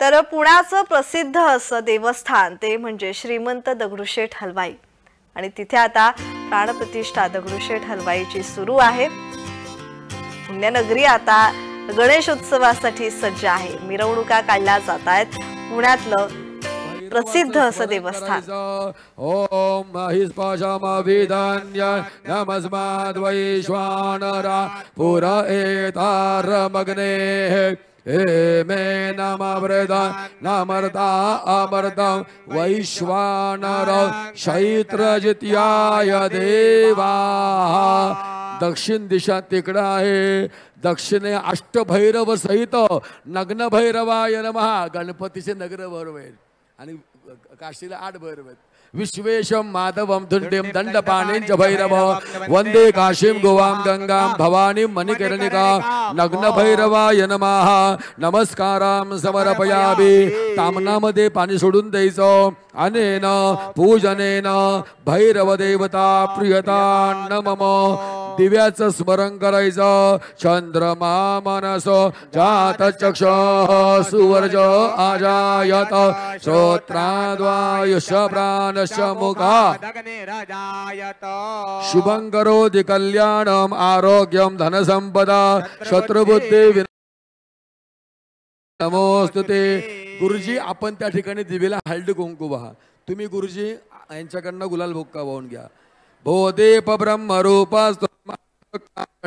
तर पुण्याचं प्रसिद्ध असं देवस्थान ते म्हणजे श्रीमंत दगडूशेठ हलवाई आणि तिथे आता प्राणप्रतिष्ठा दगडूशेठ हलवाईची सुरू आहे। पुण्यनगरी आता गणेश उत्सवासाठी सज्ज आहे। मिरवणुका काढल्या जात आहेत। पुण्यातलं प्रसिद्ध असं देवस्थान। ओम महिस्पशमविधान्य नमस्माद्वैश्वानरा पुर एतारमग्ने मे नमवृद नमर्ता अमर्तं वैश्वानर शैत्रजित्याय देवा। दक्षिण दिशा तिकडं आहे। दक्षिणे अष्टभैरव सहित नग्न भैरवाय नमः गणपतीचे नगर भैरव आहेत आणि काशीला 8 भैरव आहेत। विश्वेशम माधवम धुंडेम दंडपाणेंच भैरव वंदे काशीम गोवाम गंगाम भवानी मणिकर्णिका नग्न भैरवाय नमः नमस्काराम समर्पयामि। तामनामध्ये पाणी सोडून द्यायचं। अनेन पूजनेन भैरव देवता प्रियता नमः। दिव्याचं स्मरण करायचं। चंद्रमा मनस जात चक्षुः सुवर्ज आजायत श्रोत्राद्वायुष प्राणश मुखा शुभं करोति कल्याणम आरोग्यम धनसंपदा शत्रुबुद्धि नमोस्तुते। गुरुजी आपण त्या ठिकाणी दिवेला हळदी कुंकू वाहा। तुम्ही गुरुजी यांच्याकडनं गुलाल भोक्का वाहून घ्या। भोदेप ब्रह्म रूप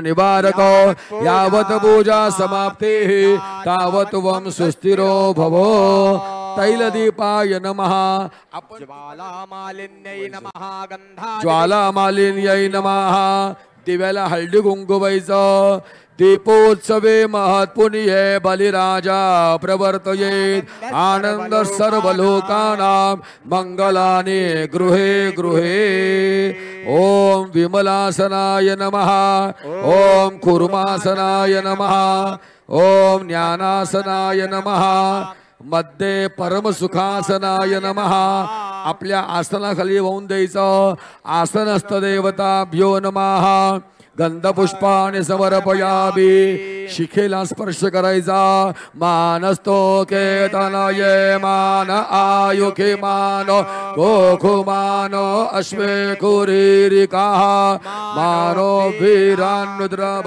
निवारक यावत पूजा समाप्ते तावत वम सुस्थिरो भवो। तैलदीपाय नमः। आपण ज्वालामालिन्यै नमः गंधा ज्वालामालिन्यै नमः। दिव्याला हळदी कुंकू व्हायचं। दीपोत्सवे महत्पुण्ये बलिराजा प्रवर्तयेत् आनंद सर्वलोकानां मंगलानि गृहे गृहे। ओम विमलासनाय नमः। ओम कुर्मासनाय नमः। ओम ज्ञानासनाय नमः। मध्ये परमसुखासनाय नमः। आपल्या आसनाखाली वाहून द्यायचं। आसनस्थ देवताभ्यो नमः। गंधपुष्पाने समर्पयामि। शिखेला स्पर्श करायचा। मानस्तो केतनये मान आयुखे मान गोखु मानो अश्वे कुरीरिका मानो वीरान्नुद्रभामिनो